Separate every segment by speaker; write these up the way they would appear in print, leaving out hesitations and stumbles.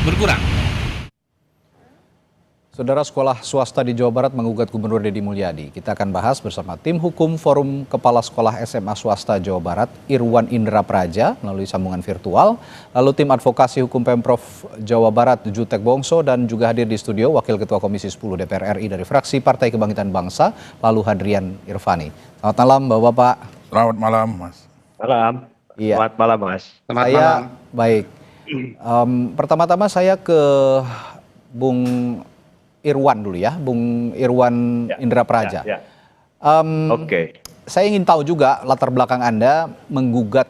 Speaker 1: berkurang.
Speaker 2: Saudara, sekolah swasta di Jawa Barat menggugat Gubernur Deddy Mulyadi. Kita akan bahas bersama tim hukum Forum Kepala Sekolah SMA Swasta Jawa Barat, Irwan Indra Praja, melalui sambungan virtual. Lalu tim advokasi hukum Pemprov Jawa Barat, Jutek Bongso, dan juga hadir di studio Wakil Ketua Komisi 10 DPR RI dari fraksi Partai Kebangkitan Bangsa, lalu Hadrian Irvani. Selamat malam, Bapak-Bapak.
Speaker 3: Selamat malam, Mas.
Speaker 4: Malam.
Speaker 2: Iya.
Speaker 4: Selamat malam, Mas.
Speaker 1: Selamat malam.
Speaker 2: Baik. Pertama-tama saya ke Bung Irwan dulu ya, Bung Irwan Indra Praja.
Speaker 4: Oke.
Speaker 2: Saya ingin tahu juga latar belakang Anda menggugat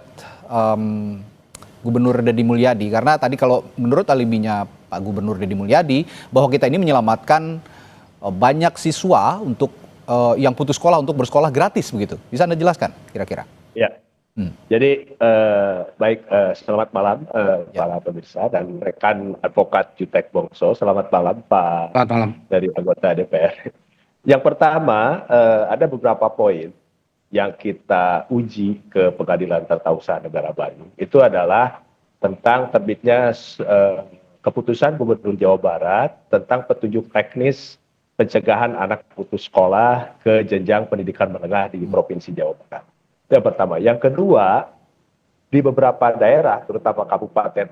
Speaker 2: Gubernur Deddy Mulyadi, karena tadi kalau menurut alibinya Pak Gubernur Deddy Mulyadi bahwa kita ini menyelamatkan banyak siswa untuk yang putus sekolah untuk bersekolah gratis begitu. Bisa Anda jelaskan kira-kira?
Speaker 4: Ya. Jadi baik, selamat malam para pemirsa dan rekan advokat Jutek Bongso. Selamat malam Pak.
Speaker 1: Selamat malam.
Speaker 4: Dari anggota DPR. Yang pertama, ada beberapa poin yang kita uji ke Pengadilan Tata Usaha Negara Bandung. Itu adalah tentang terbitnya keputusan Gubernur Jawa Barat tentang petunjuk teknis pencegahan anak putus sekolah ke jenjang pendidikan menengah di Provinsi Jawa Barat. Yang pertama. Yang kedua, di beberapa daerah, terutama kabupaten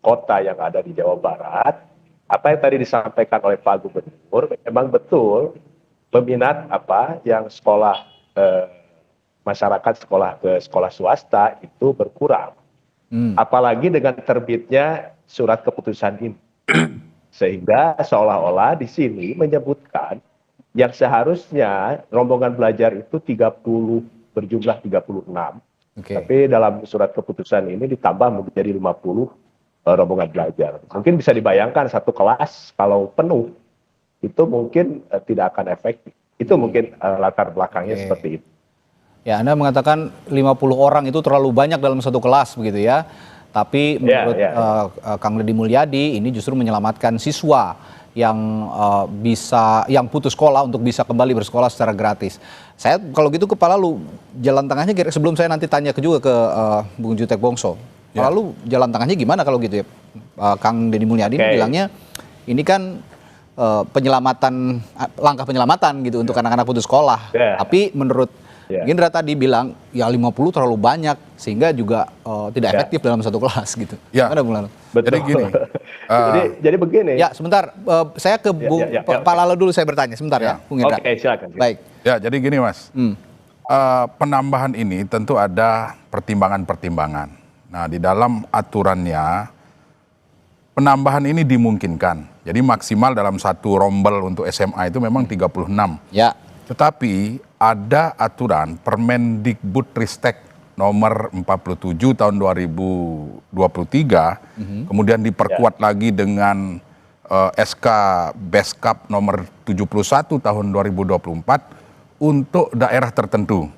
Speaker 4: kota yang ada di Jawa Barat, apa yang tadi disampaikan oleh Pak Gubernur, memang betul peminat yang sekolah masyarakat sekolah ke sekolah swasta itu berkurang. Apalagi dengan terbitnya surat keputusan ini. Sehingga seolah-olah di sini menyebutkan yang seharusnya rombongan belajar itu berjumlah 36. Tapi dalam surat keputusan ini ditambah menjadi 50 rombongan belajar. Mungkin bisa dibayangkan satu kelas kalau penuh itu mungkin tidak akan efektif. Itu mungkin latar belakangnya seperti itu.
Speaker 2: Ya, Anda mengatakan 50 orang itu terlalu banyak dalam satu kelas begitu ya. Tapi menurut Kang Deddy Mulyadi ini justru menyelamatkan siswa yang putus sekolah untuk bisa kembali bersekolah secara gratis. Saya kalau gitu kepala lu jalan tengahnya, sebelum saya nanti tanya juga ke Bung Jutek Bongso. Lalu jalan tengahnya gimana kalau gitu ya? Kang Deddy Mulyadi bilangnya ini kan langkah penyelamatan gitu untuk anak-anak putus sekolah. Tapi menurut Indra tadi bilang ya 50 terlalu banyak sehingga juga tidak efektif dalam satu kelas gitu. Gimana Bung Lalo?
Speaker 4: Betul.
Speaker 2: Jadi gini.
Speaker 4: Jadi begini.
Speaker 2: Ya sebentar, saya ke Pak Lalo dulu, saya bertanya sebentar ya, Bung Indra.
Speaker 4: Oke, silakan.
Speaker 2: Baik.
Speaker 3: Ya, jadi gini Mas, penambahan ini tentu ada pertimbangan-pertimbangan. Nah, di dalam aturannya penambahan ini dimungkinkan. Jadi maksimal dalam satu rombel untuk SMA itu memang 36.
Speaker 2: Ya.
Speaker 3: Tetapi ada aturan Permendikbudristek nomor 47 tahun 2023, kemudian diperkuat lagi dengan SK Beskap nomor 71 tahun 2024 untuk daerah tertentu.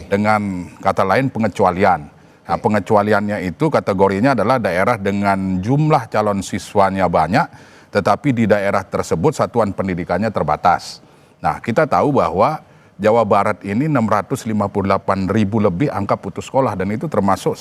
Speaker 3: Dengan kata lain pengecualian. Nah, pengecualiannya itu kategorinya adalah daerah dengan jumlah calon siswanya banyak, tetapi di daerah tersebut satuan pendidikannya terbatas. Nah, kita tahu bahwa Jawa Barat ini 658.000 lebih angka putus sekolah, dan itu termasuk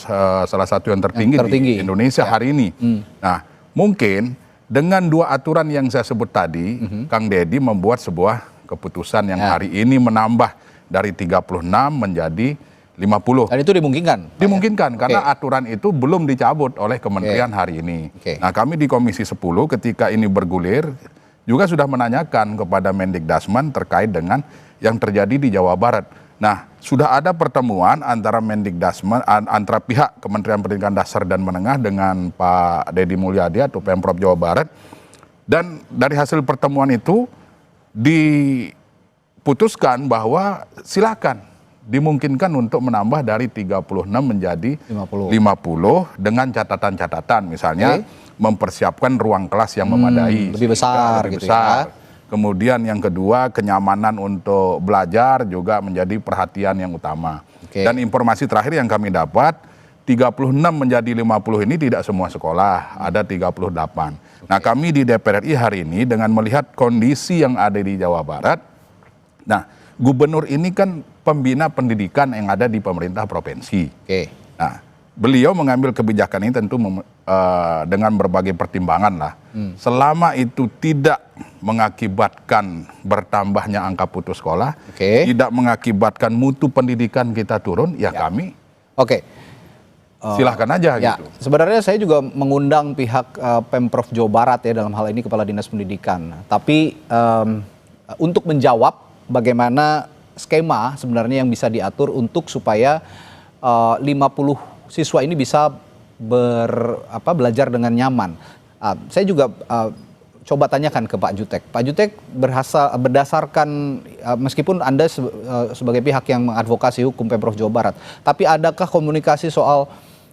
Speaker 3: salah satu yang tertinggi di Indonesia hari ini. Nah, mungkin dengan dua aturan yang saya sebut tadi, Kang Deddy membuat sebuah keputusan yang hari ini menambah dari 36 menjadi 50.
Speaker 2: Dan itu dimungkinkan?
Speaker 3: Dimungkinkan, karena aturan itu belum dicabut oleh Kementerian hari ini. Nah, kami di Komisi 10 ketika ini bergulir juga sudah menanyakan kepada Mendikdasmen terkait dengan yang terjadi di Jawa Barat. Nah, sudah ada pertemuan antara Mendikdasmen, antara pihak Kementerian Pendidikan Dasar dan Menengah dengan Pak Deddy Mulyadi atau Pemprov Jawa Barat. Dan dari hasil pertemuan itu diputuskan bahwa silakan dimungkinkan untuk menambah dari 36 menjadi 50 dengan catatan-catatan, misalnya mempersiapkan ruang kelas yang memadai,
Speaker 2: lebih besar gitu ya.
Speaker 3: Kemudian yang kedua, kenyamanan untuk belajar juga menjadi perhatian yang utama. Dan informasi terakhir yang kami dapat, 36 menjadi 50 ini tidak semua sekolah, ada 38. Nah, kami di DPR RI hari ini dengan melihat kondisi yang ada di Jawa Barat, nah, Gubernur ini kan pembina pendidikan yang ada di pemerintah provinsi. Nah, beliau mengambil kebijakan ini tentu dengan berbagai pertimbangan lah. Selama itu tidak mengakibatkan bertambahnya angka putus sekolah, tidak mengakibatkan mutu pendidikan kita turun, ya kami silahkan aja gitu.
Speaker 2: Sebenarnya saya juga mengundang pihak Pemprov Jawa Barat ya dalam hal ini Kepala Dinas Pendidikan. Tapi untuk menjawab bagaimana skema sebenarnya yang bisa diatur untuk supaya 50 siswa ini bisa belajar dengan nyaman. Saya juga coba tanyakan ke Pak Jutek. Pak Jutek berdasarkan meskipun Anda sebagai pihak yang mengadvokasi hukum Pemprov Jawa Barat, tapi adakah komunikasi soal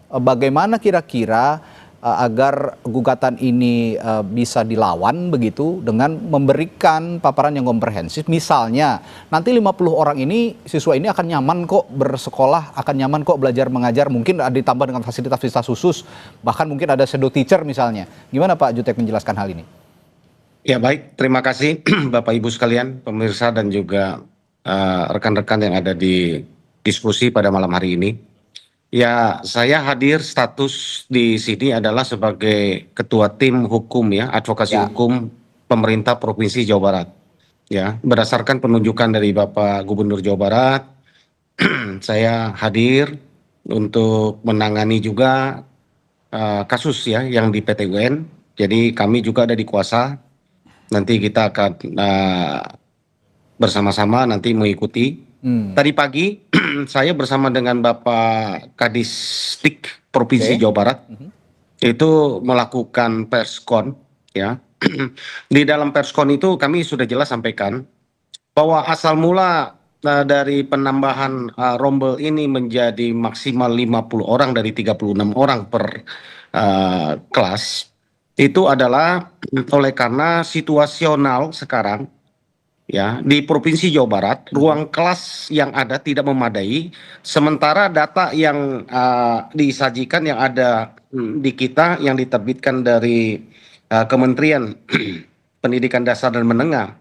Speaker 2: bagaimana kira-kira agar gugatan ini bisa dilawan begitu dengan memberikan paparan yang komprehensif. Misalnya nanti 50 orang ini, siswa ini akan nyaman kok bersekolah, akan nyaman kok belajar mengajar, mungkin ditambah dengan fasilitas-fasilitas khusus, bahkan mungkin ada shadow teacher misalnya. Gimana Pak Jutek menjelaskan hal ini?
Speaker 1: Ya baik, terima kasih Bapak Ibu sekalian, pemirsa dan juga rekan-rekan yang ada di diskusi pada malam hari ini. Ya, saya hadir status di sini adalah sebagai Ketua Tim Hukum ya, Advokasi Hukum Pemerintah Provinsi Jawa Barat. Ya, berdasarkan penunjukan dari Bapak Gubernur Jawa Barat, saya hadir untuk menangani juga kasus ya yang di PT UN. Jadi kami juga ada di kuasa. Nanti kita akan bersama-sama nanti mengikuti. Tadi pagi saya bersama dengan Bapak Kadistik Provinsi Jawa Barat itu melakukan perskon ya. Di dalam perskon itu kami sudah jelas sampaikan bahwa asal mula dari penambahan rombel ini menjadi maksimal 50 orang dari 36 orang per kelas itu adalah oleh karena situasional sekarang ya, di Provinsi Jawa Barat, ruang kelas yang ada tidak memadai, sementara data yang disajikan yang ada di kita, yang diterbitkan dari Kementerian Pendidikan Dasar dan Menengah,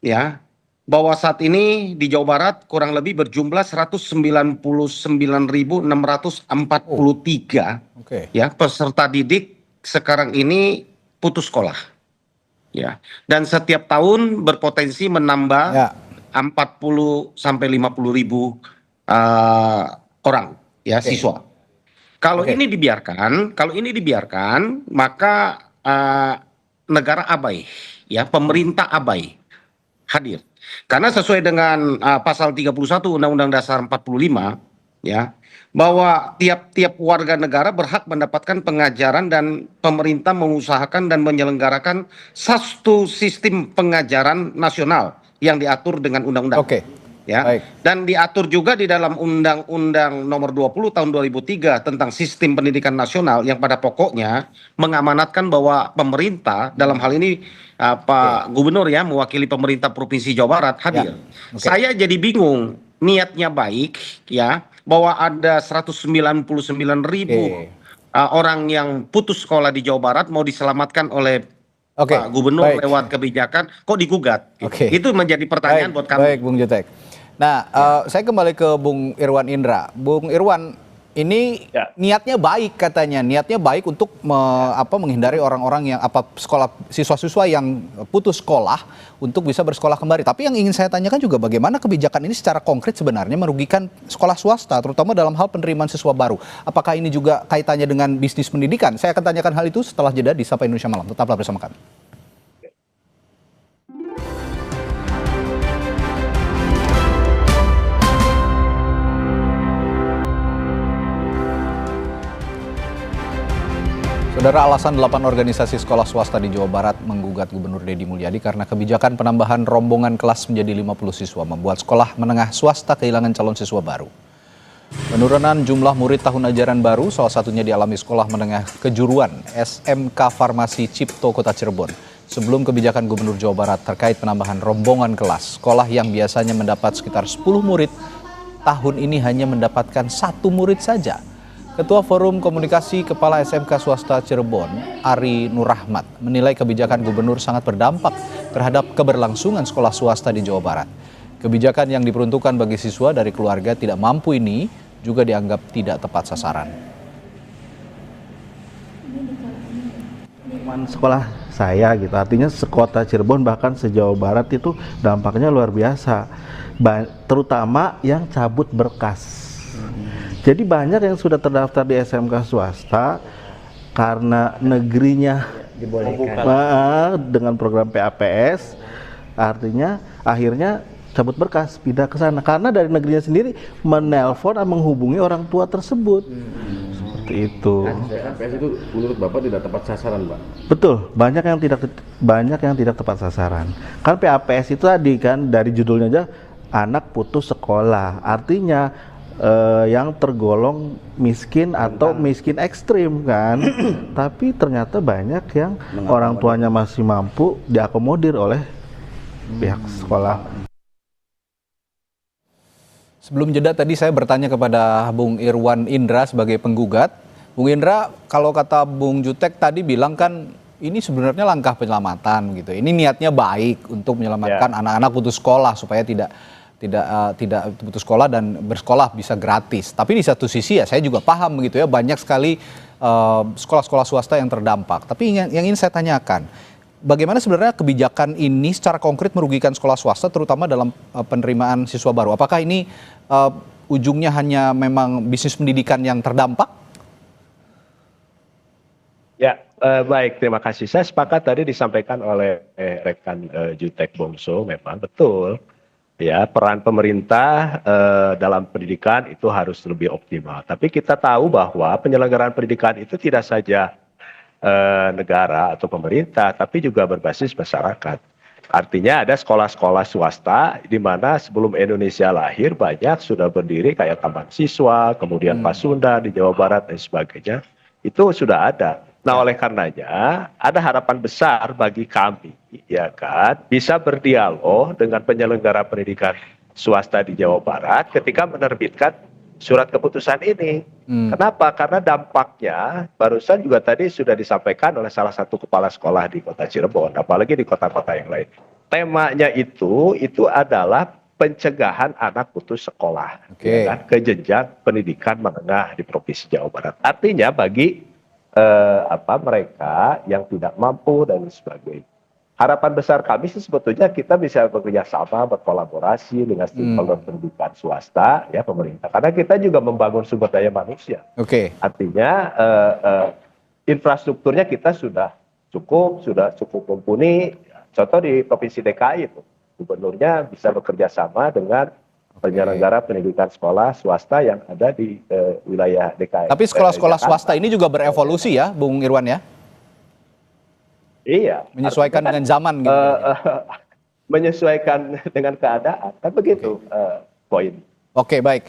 Speaker 1: ya, bahwa saat ini di Jawa Barat kurang lebih berjumlah 199.643 ya, peserta didik sekarang ini putus sekolah. Ya, dan setiap tahun berpotensi menambah 40 sampai 50 ribu orang ya siswa. Kalau ini dibiarkan, maka negara abai, ya pemerintah abai hadir. Karena sesuai dengan pasal 31 Undang-Undang Dasar 45 ya, bahwa tiap-tiap warga negara berhak mendapatkan pengajaran dan pemerintah mengusahakan dan menyelenggarakan satu sistem pengajaran nasional yang diatur dengan undang-undang. Ya. Dan diatur juga di dalam Undang-Undang Nomor 20 Tahun 2003 tentang Sistem Pendidikan Nasional yang pada pokoknya mengamanatkan bahwa pemerintah dalam hal ini Pak Gubernur ya mewakili pemerintah Provinsi Jawa Barat hadir. Saya jadi bingung, niatnya baik ya, bahwa ada 199 ribu orang yang putus sekolah di Jawa Barat mau diselamatkan oleh Pak Gubernur lewat kebijakan, kok digugat? Itu menjadi pertanyaan buat kami.
Speaker 2: Baik, Bung Jutek. Nah, saya kembali ke Bung Irwan Indra. Bung Irwan, ini niatnya baik katanya, niatnya baik untuk menghindari orang-orang yang siswa-siswa yang putus sekolah untuk bisa bersekolah kembali. Tapi yang ingin saya tanyakan juga bagaimana kebijakan ini secara konkret sebenarnya merugikan sekolah swasta, terutama dalam hal penerimaan siswa baru. Apakah ini juga kaitannya dengan bisnis pendidikan? Saya akan tanyakan hal itu setelah jeda di Sapa Indonesia Malam. Tetaplah bersama kami. Saudara, alasan 8 organisasi sekolah swasta di Jawa Barat menggugat Gubernur Deddy Mulyadi karena kebijakan penambahan rombongan kelas menjadi 50 siswa membuat sekolah menengah swasta kehilangan calon siswa baru. Penurunan jumlah murid tahun ajaran baru salah satunya dialami sekolah menengah kejuruan SMK Farmasi Cipto Kota Cirebon. Sebelum kebijakan Gubernur Jawa Barat terkait penambahan rombongan kelas, sekolah yang biasanya mendapat sekitar 10 murid tahun ini hanya mendapatkan 1 murid saja. Ketua Forum Komunikasi Kepala SMK Swasta Cirebon, Ari Nurrahmat, menilai kebijakan gubernur sangat berdampak terhadap keberlangsungan sekolah swasta di Jawa Barat. Kebijakan yang diperuntukkan bagi siswa dari keluarga tidak mampu ini juga dianggap tidak tepat sasaran.
Speaker 5: pengalaman sekolah saya gitu, artinya sekota Cirebon bahkan se-Jawa Barat itu dampaknya luar biasa, terutama yang cabut berkas. Jadi banyak yang sudah terdaftar di SMK swasta karena negerinya dibolehkan dengan program PAPS, artinya akhirnya cabut berkas pindah ke sana karena dari negerinya sendiri menelpon dan menghubungi orang tua tersebut. Seperti itu.
Speaker 6: PAPS itu menurut Bapak tidak tepat sasaran, Pak?
Speaker 5: Betul, banyak yang tidak tepat sasaran. Kan PAPS itu tadi kan dari judulnya aja anak putus sekolah, artinya yang tergolong miskin atau miskin ekstrim kan. Tapi ternyata banyak yang orang tuanya masih mampu diakomodir oleh pihak sekolah.
Speaker 2: Sebelum jeda tadi saya bertanya kepada Bung Irwan Indra sebagai penggugat. Bung Indra, kalau kata Bung Jutek tadi bilang kan ini sebenarnya langkah penyelamatan gitu. Ini niatnya baik untuk menyelamatkan anak-anak putus sekolah supaya tidak putus sekolah dan bersekolah bisa gratis. Tapi di satu sisi ya saya juga paham gitu ya, banyak sekali sekolah-sekolah swasta yang terdampak. Tapi yang ingin saya tanyakan, bagaimana sebenarnya kebijakan ini secara konkret merugikan sekolah swasta terutama dalam penerimaan siswa baru? Apakah ini ujungnya hanya memang bisnis pendidikan yang terdampak?
Speaker 4: Ya, baik, terima kasih. Saya sepakat tadi disampaikan oleh rekan Jutek Bongso, memang betul. Ya, peran pemerintah dalam pendidikan itu harus lebih optimal. Tapi kita tahu bahwa penyelenggaraan pendidikan itu tidak saja negara atau pemerintah, tapi juga berbasis masyarakat. Artinya ada sekolah-sekolah swasta di mana sebelum Indonesia lahir banyak sudah berdiri kayak Taman Siswa, kemudian Pasundan di Jawa Barat dan sebagainya. Itu sudah ada. Nah, oleh karenanya ada harapan besar bagi kami, ya kan, bisa berdialog dengan penyelenggara pendidikan swasta di Jawa Barat ketika menerbitkan surat keputusan ini. Kenapa? Karena dampaknya barusan juga tadi sudah disampaikan oleh salah satu kepala sekolah di Kota Cirebon, apalagi di kota-kota yang lain. Temanya itu adalah pencegahan anak putus sekolah, ya kan, ke jenjang pendidikan menengah di Provinsi Jawa Barat. Artinya bagi mereka yang tidak mampu dan sebagainya. Harapan besar kami sih sebetulnya kita bisa bekerja sama, berkolaborasi dengan stakeholder pendidikan swasta, ya pemerintah. Karena kita juga membangun sumber daya manusia. Artinya infrastrukturnya kita sudah cukup mumpuni. Contoh di Provinsi DKI itu, gubernurnya bisa bekerja sama dengan penyelenggara pendidikan sekolah swasta yang ada di wilayah DKI.
Speaker 2: Tapi sekolah-sekolah swasta ini juga berevolusi ya, Bung Irwan ya?
Speaker 4: Iya.
Speaker 2: Menyesuaikan dengan zaman gitu.
Speaker 4: Menyesuaikan dengan keadaan, kan begitu poin.
Speaker 2: Oke, baik.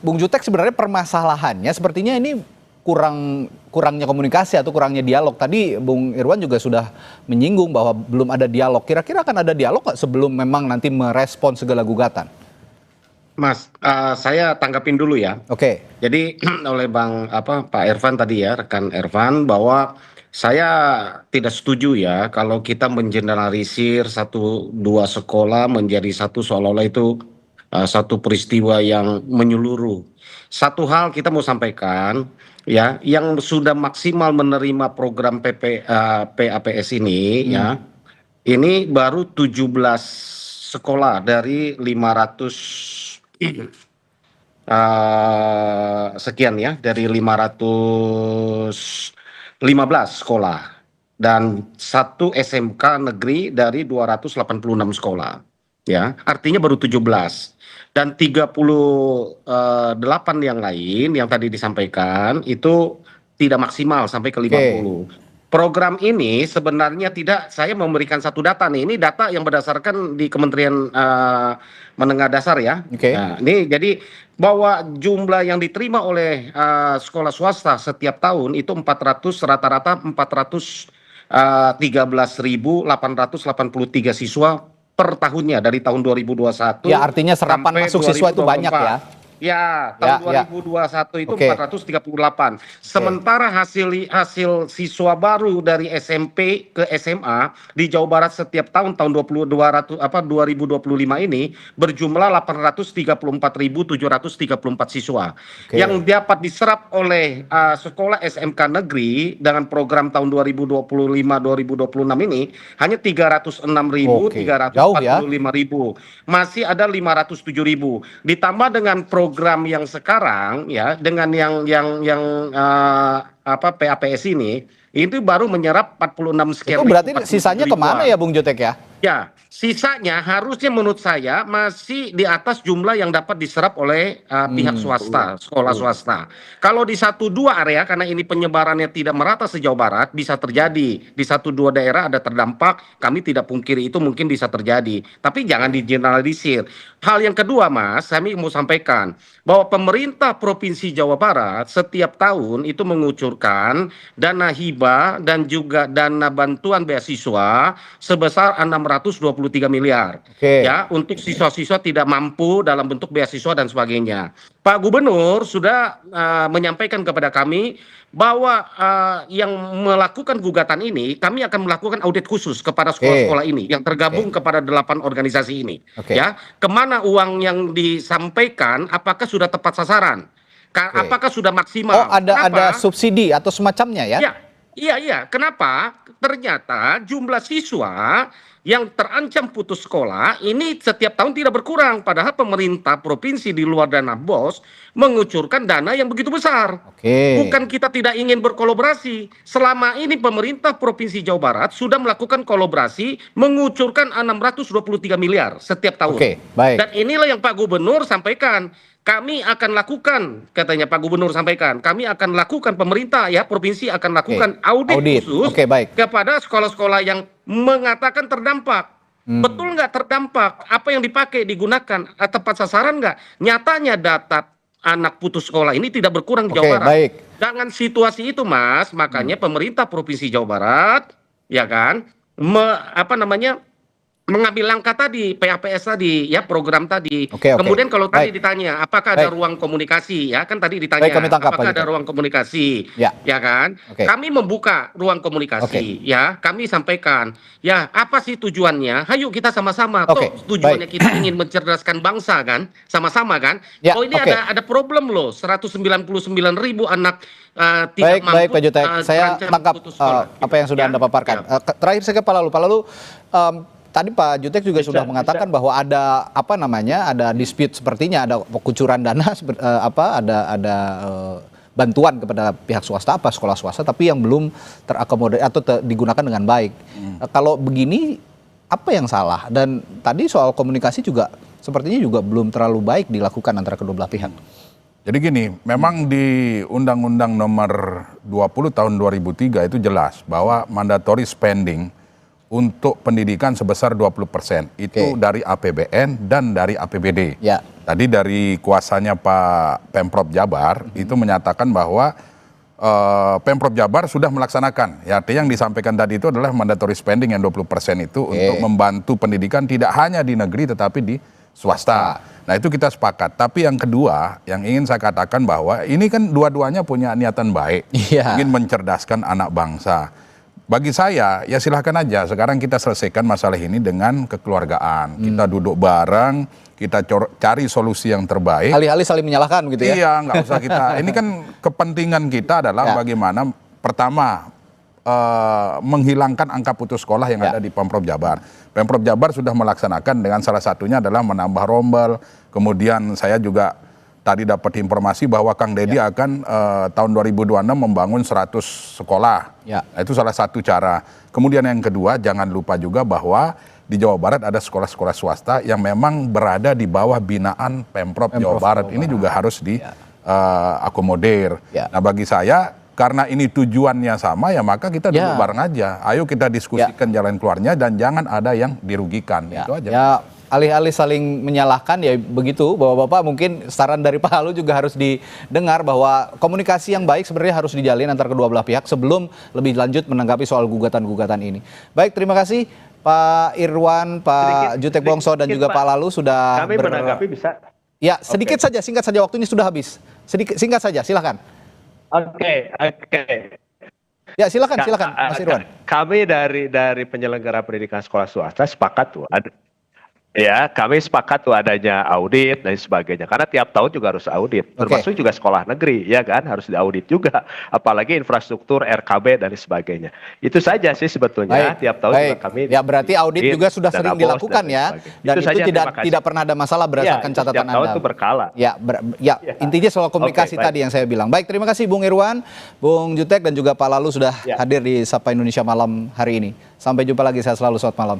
Speaker 2: Bung Jutek, sebenarnya permasalahannya sepertinya ini kurangnya komunikasi atau kurangnya dialog. Tadi Bung Irwan juga sudah menyinggung bahwa belum ada dialog. Kira-kira akan ada dialog nggak sebelum memang nanti merespon segala gugatan?
Speaker 1: Mas, saya tanggapin dulu ya. Jadi oleh Pak Ervan tadi ya, rekan Ervan, bahwa saya tidak setuju ya kalau kita mengeneralisir satu dua sekolah menjadi satu seolah-olah itu satu peristiwa yang menyeluruh. Satu hal kita mau sampaikan ya, yang sudah maksimal menerima program PAPS ini ya, ini baru 17 sekolah dari 500 sekian ya, dari 515 sekolah dan satu SMK negeri dari 286 sekolah ya, artinya baru 17 dan 38 yang lain yang tadi disampaikan itu tidak maksimal sampai ke 50. Program ini sebenarnya tidak, saya memberikan satu data nih, ini data yang berdasarkan di Kementerian Menengah Dasar ya. Nah, ini jadi bahwa jumlah yang diterima oleh sekolah swasta setiap tahun itu 400, rata-rata 413.883 siswa per tahunnya dari tahun 2021.
Speaker 2: Ya, artinya serapan masuk siswa itu banyak ya.
Speaker 1: Ya, tahun 2021 itu 438. Sementara hasil siswa baru dari SMP ke SMA di Jawa Barat setiap tahun 2025 ini berjumlah 834.734 siswa. Yang dapat diserap oleh sekolah SMK negeri dengan program tahun 2025-2026 ini hanya 306.345.000. Masih ada 507.000. Ditambah dengan program yang sekarang ya dengan yang PAPS ini itu baru menyerap 46 sekian.
Speaker 2: Itu berarti sisanya kemana ya Bung Jutek ya?
Speaker 1: Ya, sisanya harusnya menurut saya masih di atas jumlah yang dapat diserap oleh pihak swasta, sekolah swasta. Kalau di 1-2 area, karena ini penyebarannya tidak merata se-Jawa Barat, bisa terjadi. Di 1-2 daerah ada terdampak, kami tidak pungkiri itu mungkin bisa terjadi. Tapi jangan digeneralisir. Hal yang kedua Mas, kami mau sampaikan bahwa pemerintah Provinsi Jawa Barat setiap tahun itu mengucurkan dana hibah dan juga dana bantuan beasiswa sebesar 623 miliar ya untuk siswa-siswa tidak mampu dalam bentuk beasiswa dan sebagainya. Pak Gubernur sudah menyampaikan kepada kami bahwa yang melakukan gugatan ini kami akan melakukan audit khusus kepada sekolah-sekolah ini yang tergabung kepada 8 organisasi ini. Ya, kemana uang yang disampaikan, apakah sudah tepat sasaran? Apakah sudah maksimal?
Speaker 2: Oh, ada subsidi atau semacamnya ya?
Speaker 1: Iya. Kenapa? Ternyata jumlah siswa yang terancam putus sekolah ini setiap tahun tidak berkurang. Padahal pemerintah provinsi di luar dana BOS mengucurkan dana yang begitu besar. Bukan kita tidak ingin berkolaborasi. Selama ini pemerintah Provinsi Jawa Barat sudah melakukan kolaborasi mengucurkan 623 miliar setiap tahun. Dan inilah yang Pak Gubernur sampaikan. Kami akan lakukan, katanya Pak Gubernur sampaikan, kami akan lakukan, pemerintah ya provinsi akan lakukan audit khusus kepada sekolah-sekolah yang mengatakan terdampak. Betul nggak terdampak? Apa yang dipakai digunakan tepat sasaran nggak? Nyatanya data anak putus sekolah ini tidak berkurang di Jawa Barat. Dengan situasi itu Mas, makanya pemerintah Provinsi Jawa Barat ya kan mengambil langkah tadi, PAPS tadi, ya program tadi. Kemudian kalau tadi ditanya, apakah ada ruang komunikasi, ya kan tadi ditanya, apakah ada ruang komunikasi, ya kan? Kami membuka ruang komunikasi, ya, kami sampaikan, ya apa sih tujuannya? Hayu kita sama-sama, tujuannya kita ingin mencerdaskan bangsa kan, sama-sama kan? Oh ini ada problem loh, 199.000 anak tidak mampu.
Speaker 2: Baik Pak Jutek, saya tangkap apa yang sudah Anda paparkan. Terakhir saya ke Pak Lalu. Tadi Pak Jutek juga sudah mengatakan bahwa ada ada dispute sepertinya, ada kucuran dana, ada bantuan kepada pihak swasta, sekolah swasta, tapi yang belum terakomodir atau digunakan dengan baik. Kalau begini, apa yang salah? Dan tadi soal komunikasi juga sepertinya juga belum terlalu baik dilakukan antara kedua belah pihak.
Speaker 3: Jadi gini, memang di Undang-Undang Nomor 20 Tahun 2003 itu jelas bahwa mandatory spending untuk pendidikan sebesar 20%. Itu dari APBN dan dari APBD. Tadi dari kuasanya Pak Pemprov Jabar itu menyatakan bahwa Pemprov Jabar sudah melaksanakan. Ya, artinya yang disampaikan tadi itu adalah mandatory spending yang 20% itu untuk membantu pendidikan tidak hanya di negeri tetapi di swasta. Nah itu kita sepakat. Tapi yang kedua yang ingin saya katakan bahwa ini kan dua-duanya punya niatan baik. Ingin mencerdaskan anak bangsa. Bagi saya, ya silahkan aja. Sekarang kita selesaikan masalah ini dengan kekeluargaan. Kita duduk bareng, kita cari solusi yang terbaik.
Speaker 2: Alih-alih saling menyalahkan gitu ya?
Speaker 3: Iya, nggak usah kita. Ini kan kepentingan kita adalah bagaimana pertama menghilangkan angka putus sekolah yang ada di Pemprov Jabar. Pemprov Jabar sudah melaksanakan dengan salah satunya adalah menambah rombel. Kemudian saya juga tadi dapat informasi bahwa Kang Deddy akan tahun 2026 membangun 100 sekolah. Nah, itu salah satu cara. Kemudian yang kedua, jangan lupa juga bahwa di Jawa Barat ada sekolah-sekolah swasta yang memang berada di bawah binaan Pemprov Jawa Barat. Ini juga harus diakomodir. Nah bagi saya, karena ini tujuannya sama, ya maka kita duduk bareng aja. Ayo kita diskusikan jalan keluarnya dan jangan ada yang dirugikan. Itu aja.
Speaker 2: Alih-alih saling menyalahkan ya begitu, bahwa Bapak mungkin saran dari Pak Lalu juga harus didengar bahwa komunikasi yang baik sebenarnya harus dijalin antar kedua belah pihak sebelum lebih lanjut menanggapi soal gugatan-gugatan ini. Baik, terima kasih Pak Irwan, Pak Jutek Bongso dan juga Pak Lalu sudah
Speaker 4: kami menanggapi bisa.
Speaker 2: Ya, sedikit saja, singkat saja, waktu ini sudah habis. Singkat saja, silakan.
Speaker 4: Oke.
Speaker 2: Ya, silakan Mas Irwan.
Speaker 4: Kami dari penyelenggara pendidikan sekolah swasta sepakat tuh. Ya, kami sepakat tuh adanya audit dan sebagainya. Karena tiap tahun juga harus audit. Termasuk juga sekolah negeri, ya kan, harus diaudit juga. Apalagi infrastruktur, RKB dan sebagainya. Itu saja sih sebetulnya. Tiap tahun juga kami.
Speaker 2: Ya, berarti audit juga sudah sering dilakukan ya. Dan itu tidak pernah ada masalah berdasarkan catatan Anda.
Speaker 4: Tahun itu berkala.
Speaker 2: Ya, intinya soal komunikasi tadi yang saya bilang. Baik, terima kasih Bung Irwan, Bung Jutek dan juga Pak Lalu sudah hadir di Sapa Indonesia Malam hari ini. Sampai jumpa lagi, saya selalu selamat malam.